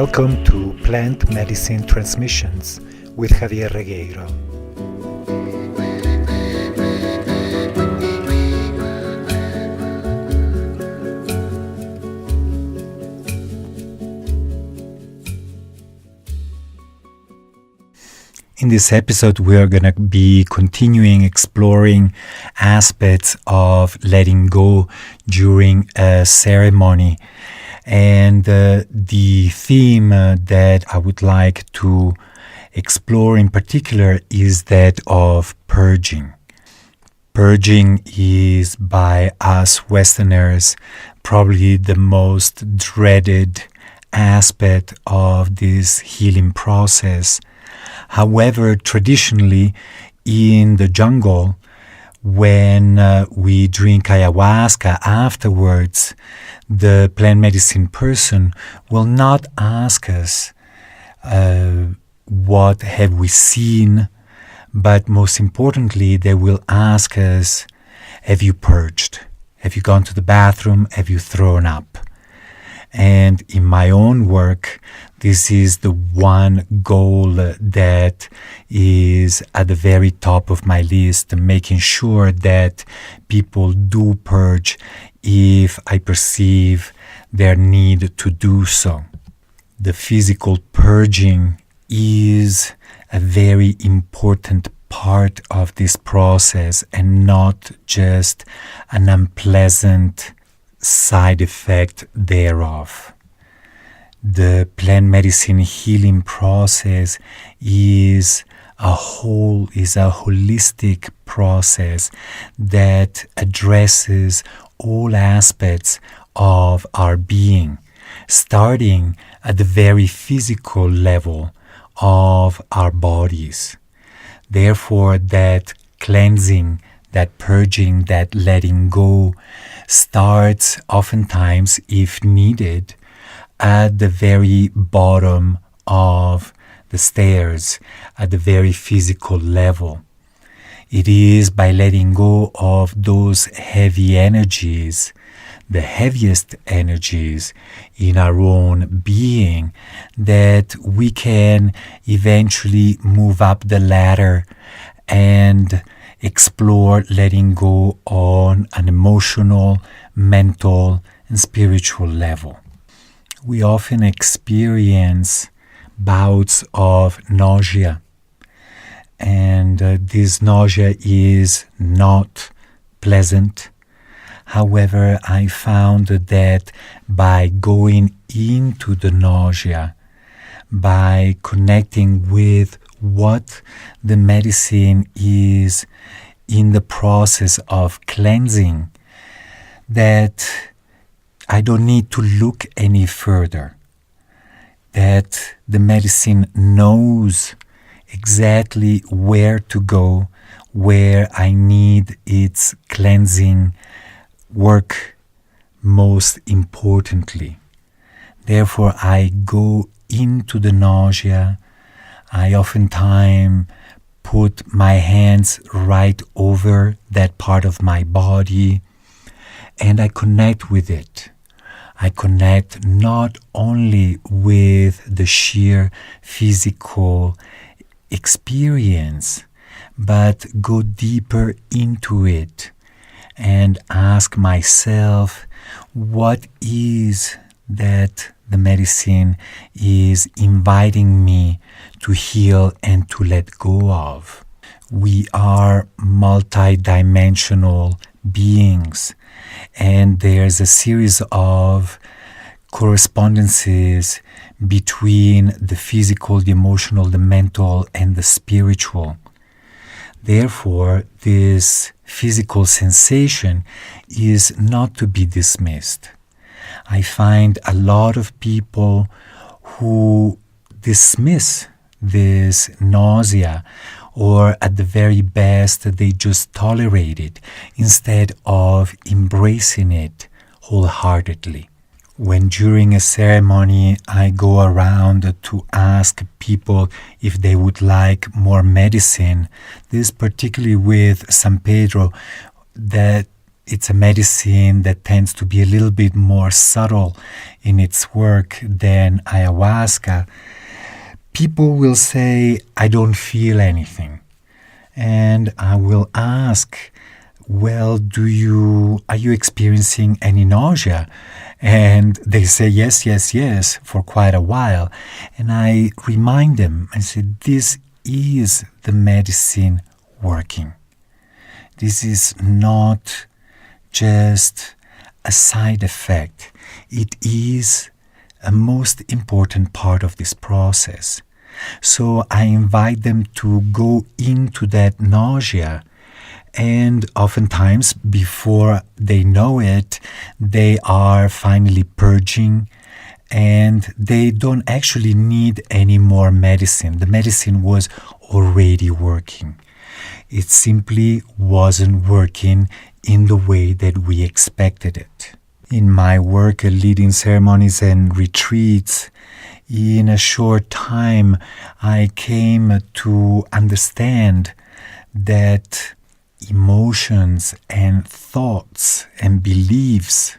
Welcome to Plant Medicine Transmissions with Javier Regueiro. In this episode, we are going to be continuing exploring aspects of letting go during a ceremony. And the theme that I would like to explore in particular is that of purging. Purging is, by us Westerners, probably the most dreaded aspect of this healing process. However, traditionally, in the jungle, when we drink ayahuasca afterwards, the plant medicine person will not ask us what have we seen, but most importantly, they will ask us, have you purged? Have you gone to the bathroom? Have you thrown up? And in my own work, this is the one goal that is at the very top of my list, making sure that people do purge if I perceive their need to do so. The physical purging is a very important part of this process and not just an unpleasant side effect thereof. The plant medicine healing process is a holistic process that addresses all aspects of our being, starting at the very physical level of our bodies. Therefore, that cleansing, that purging, that letting go starts oftentimes, if needed, at the very bottom of the stairs, at the very physical level. It is by letting go of those heavy energies, the heaviest energies in our own being, that we can eventually move up the ladder and explore letting go on an emotional, mental, and spiritual level. We often experience bouts of nausea, and this nausea is not pleasant. However, I found that by going into the nausea, by connecting with what the medicine is in the process of cleansing, that I don't need to look any further, that the medicine knows exactly where to go, where I need its cleansing work most importantly. Therefore, I go into the nausea. I oftentimes put my hands right over that part of my body and I connect with it. I connect not only with the sheer physical experience, but go deeper into it and ask myself, what is that the medicine is inviting me to heal and to let go of? We are multidimensional beings, and there's a series of correspondences between the physical, the emotional, the mental, and the spiritual. Therefore, this physical sensation is not to be dismissed. I find a lot of people who dismiss this nausea, or at the very best, they just tolerate it instead of embracing it wholeheartedly. When during a ceremony I go around to ask people if they would like more medicine, this particularly with San Pedro, that it's a medicine that tends to be a little bit more subtle in its work than ayahuasca, people will say, I don't feel anything. And I will ask, well, are you experiencing any nausea? And they say, yes, for quite a while. And I remind them, I say, this is the medicine working. This is not just a side effect. It is a most important part of this process. So I invite them to go into that nausea, and oftentimes before they know it, they are finally purging, and they don't actually need any more medicine. The medicine was already working. It simply wasn't working in the way that we expected it. In my work leading ceremonies and retreats, in a short time, I came to understand that emotions and thoughts and beliefs,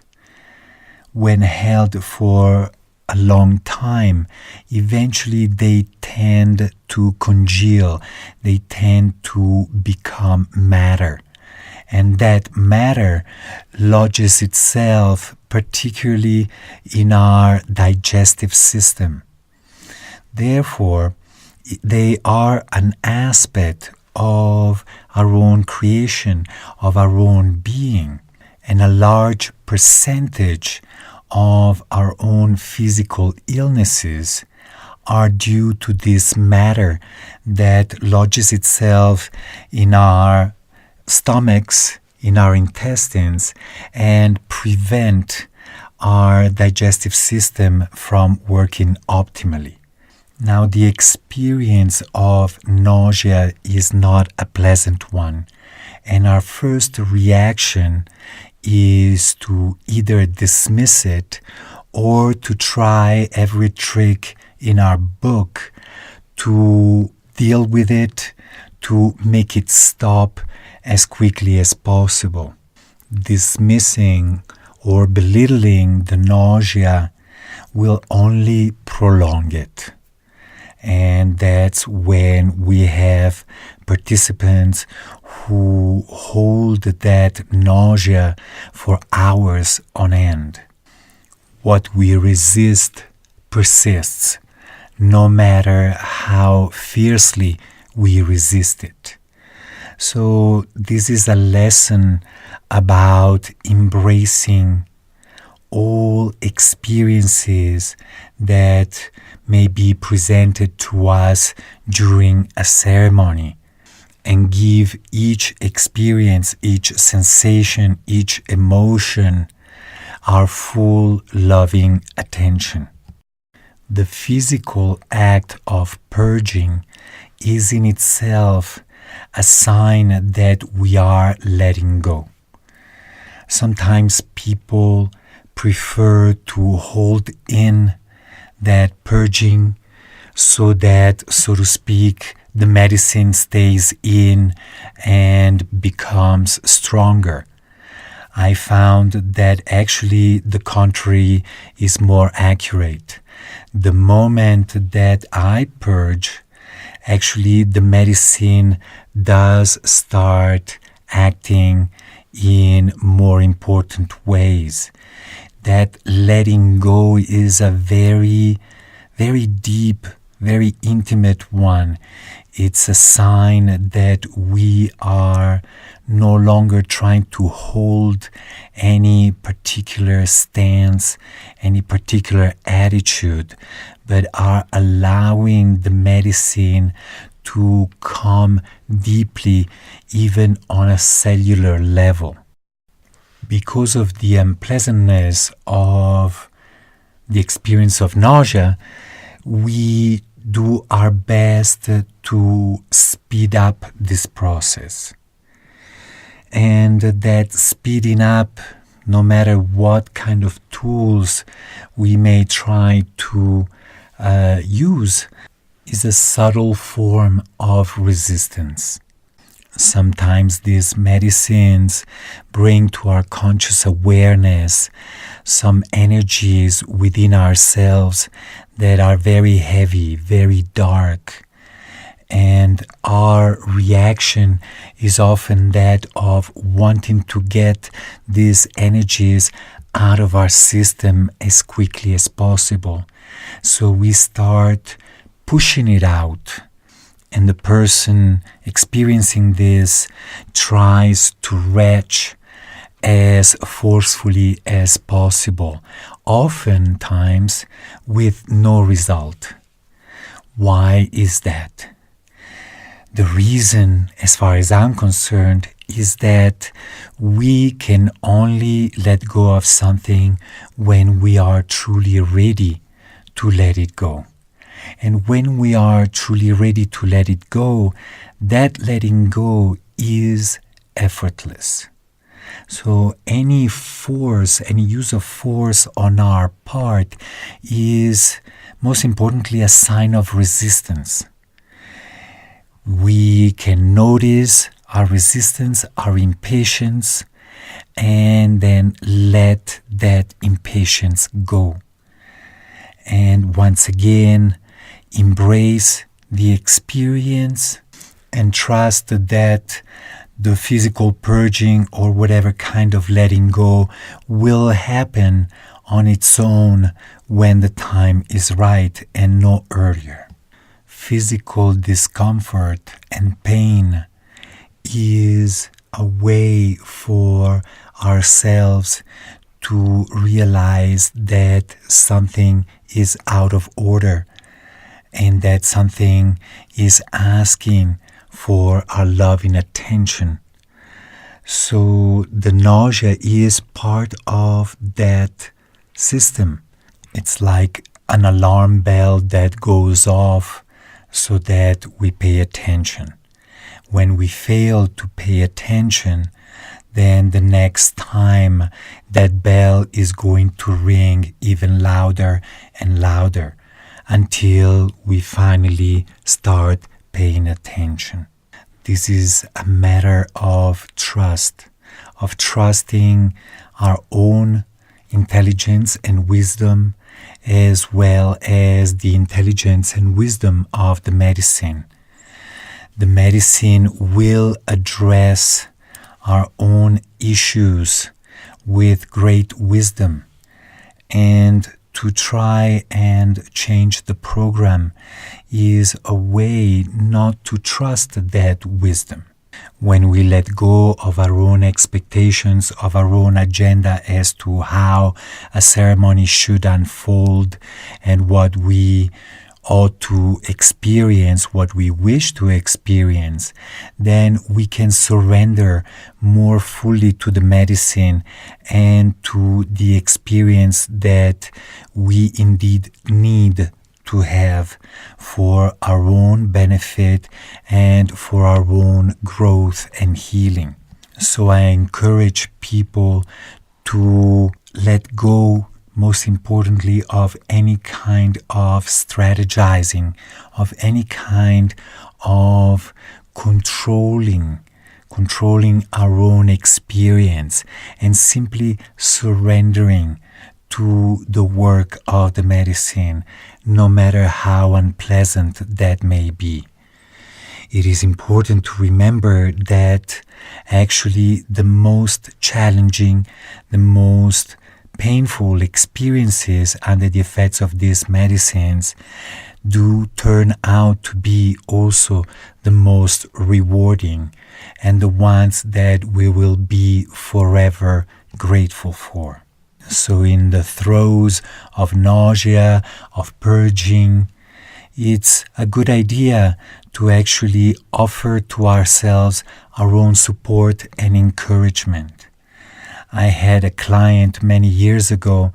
when held for a long time, eventually they tend to congeal, they tend to become matter. And that matter lodges itself particularly in our digestive system. Therefore, they are an aspect of our own creation, of our own being, and a large percentage of our own physical illnesses are due to this matter that lodges itself in our stomachs, in our intestines, and prevent our digestive system from working optimally. Now, the experience of nausea is not a pleasant one, and our first reaction is to either dismiss it or to try every trick in our book to deal with it, to make it stop as quickly as possible. Dismissing or belittling the nausea will only prolong it. And that's when we have participants who hold that nausea for hours on end. What we resist persists, no matter how fiercely we resist it. So this is a lesson about embracing all experiences that may be presented to us during a ceremony, and give each experience, each sensation, each emotion our full loving attention. The physical act of purging is in itself a sign that we are letting go. Sometimes people prefer to hold in that purging so that, so to speak, the medicine stays in and becomes stronger. I found that actually the contrary is more accurate. The moment that I purge, actually the medicine does start acting in more important ways. That letting go is a very, very deep, very intimate one. It's a sign that we are no longer trying to hold any particular stance, any particular attitude, but are allowing the medicine to come deeply, even on a cellular level. Because of the unpleasantness of the experience of nausea, we do our best to speed up this process. And that speeding up, no matter what kind of tools we may try to use, is a subtle form of resistance. Sometimes these medicines bring to our conscious awareness some energies within ourselves that are very heavy, very dark. And our reaction is often that of wanting to get these energies out of our system as quickly as possible. So we start pushing it out. And the person experiencing this tries to retch as forcefully as possible, oftentimes with no result. Why is that? The reason, as far as I'm concerned, is that we can only let go of something when we are truly ready to let it go. And when we are truly ready to let it go, that letting go is effortless. So any force, any use of force on our part is most importantly a sign of resistance. We can notice our resistance, our impatience, and then let that impatience go. And once again, embrace the experience and trust that the physical purging or whatever kind of letting go will happen on its own when the time is right and no earlier. Physical discomfort and pain is a way for ourselves to realize that something is out of order and that something is asking for our love and attention. So the nausea is part of that system. It's like an alarm bell that goes off so that we pay attention. When we fail to pay attention, then the next time that bell is going to ring even louder and louder until we finally start paying attention. This is a matter of trust, of trusting our own intelligence and wisdom, as well as the intelligence and wisdom of the medicine. The medicine will address our own issues with great wisdom, and to try and change the program is a way not to trust that wisdom. When we let go of our own expectations, of our own agenda as to how a ceremony should unfold and what we ought to experience, what we wish to experience, then we can surrender more fully to the medicine and to the experience that we indeed need to have for our own benefit and for our own growth and healing. So I encourage people to let go, most importantly, of any kind of strategizing, of any kind of controlling our own experience, and simply surrendering to the work of the medicine, no matter how unpleasant that may be. It is important to remember that actually the most challenging, the most painful experiences under the effects of these medicines do turn out to be also the most rewarding and the ones that we will be forever grateful for. So in the throes of nausea, of purging, it's a good idea to actually offer to ourselves our own support and encouragement. I had a client many years ago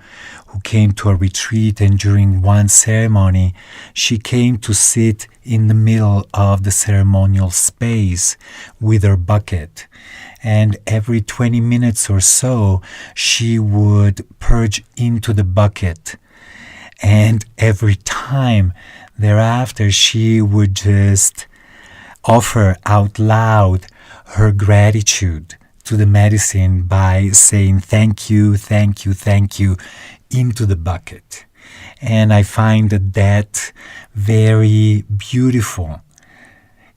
who came to a retreat, and during one ceremony, she came to sit in the middle of the ceremonial space with her bucket. And every 20 minutes or so, she would purge into the bucket. And every time thereafter, she would just offer out loud her gratitude to the medicine by saying thank you, thank you, thank you into the bucket. And I find that very beautiful.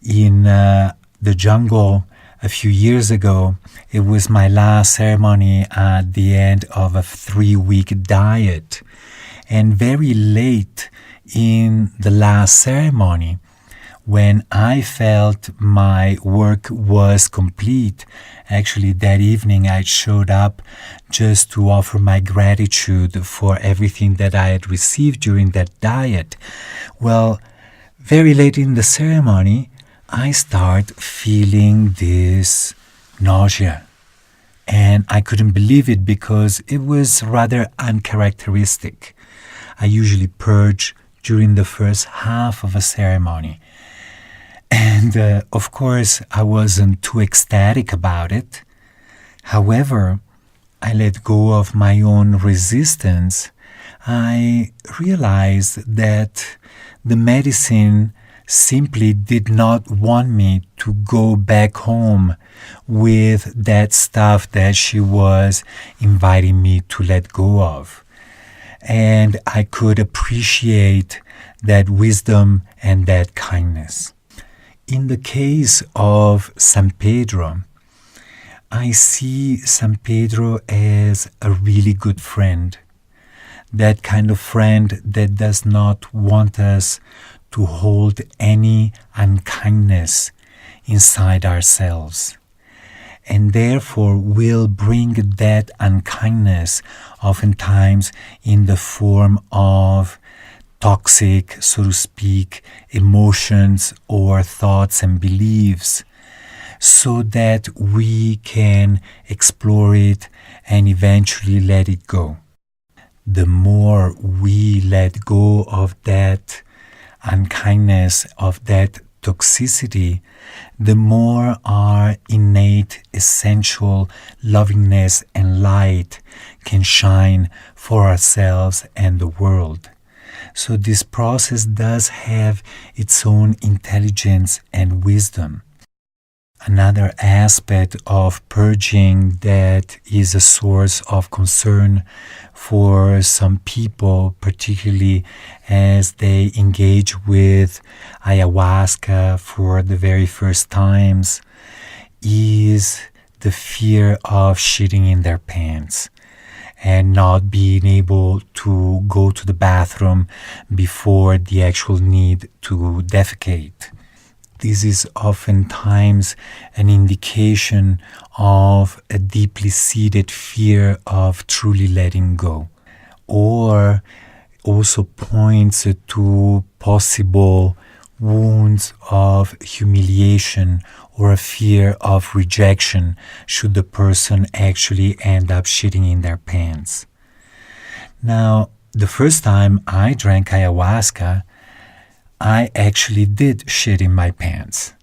In the jungle a few years ago, it was my last ceremony at the end of a 3-week diet. And very late in the last ceremony, when I felt my work was complete, actually that evening I showed up just to offer my gratitude for everything that I had received during that diet. Well, very late in the ceremony, I start feeling this nausea. And I couldn't believe it because it was rather uncharacteristic. I usually purge during the first half of a ceremony. And of course, I wasn't too ecstatic about it. However, I let go of my own resistance. I realized that the medicine simply did not want me to go back home with that stuff that she was inviting me to let go of. And I could appreciate that wisdom and that kindness. In the case of San Pedro, I see San Pedro as a really good friend. That kind of friend that does not want us to hold any unkindness inside ourselves. And therefore will bring that unkindness oftentimes in the form of toxic, so to speak, emotions or thoughts and beliefs, so that we can explore it and eventually let it go. The more we let go of that unkindness, of that toxicity, the more our innate, essential lovingness and light can shine for ourselves and the world. So this process does have its own intelligence and wisdom. Another aspect of purging that is a source of concern for some people, particularly as they engage with ayahuasca for the very first times, is the fear of shitting in their pants and not being able to go to the bathroom before the actual need to defecate. This is oftentimes an indication of a deeply seated fear of truly letting go, or also points to possible wounds of humiliation or a fear of rejection should the person actually end up shitting in their pants. Now, the first time I drank ayahuasca, I actually did shit in my pants.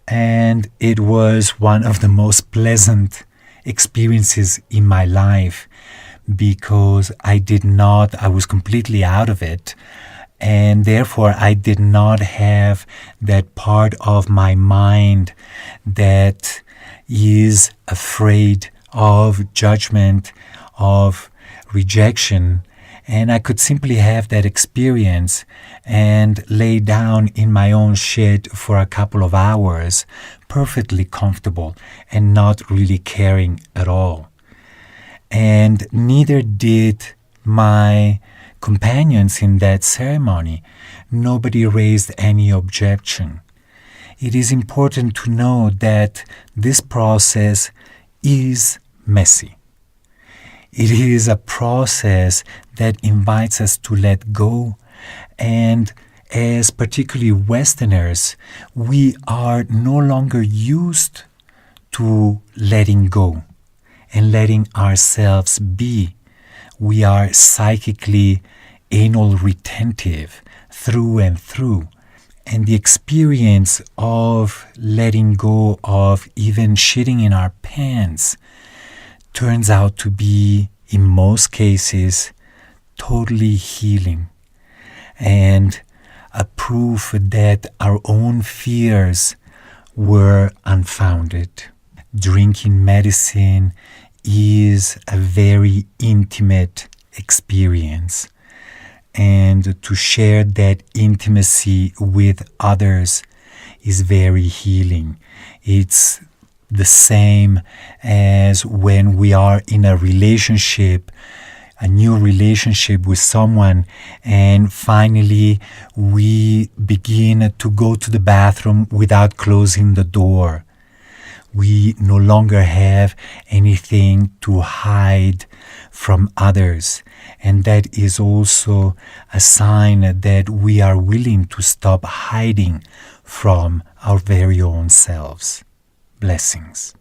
And it was one of the most pleasant experiences in my life because I was completely out of it. And therefore, I did not have that part of my mind that is afraid of judgment, of rejection. And I could simply have that experience and lay down in my own shit for a couple of hours, perfectly comfortable and not really caring at all. And neither did my companions in that ceremony. Nobody raised any objection. It is important to know that this process is messy. It is a process that invites us to let go, and as particularly Westerners, we are no longer used to letting go and letting ourselves be. We are psychically anal retentive through and through. And the experience of letting go of even shitting in our pants turns out to be, in most cases, totally healing and a proof that our own fears were unfounded. Drinking medicine is a very intimate experience, and to share that intimacy with others is very healing. It's the same as when we are in a relationship, a new relationship with someone, and finally we begin to go to the bathroom without closing the door. We no longer have anything to hide from others. And that is also a sign that we are willing to stop hiding from our very own selves. Blessings.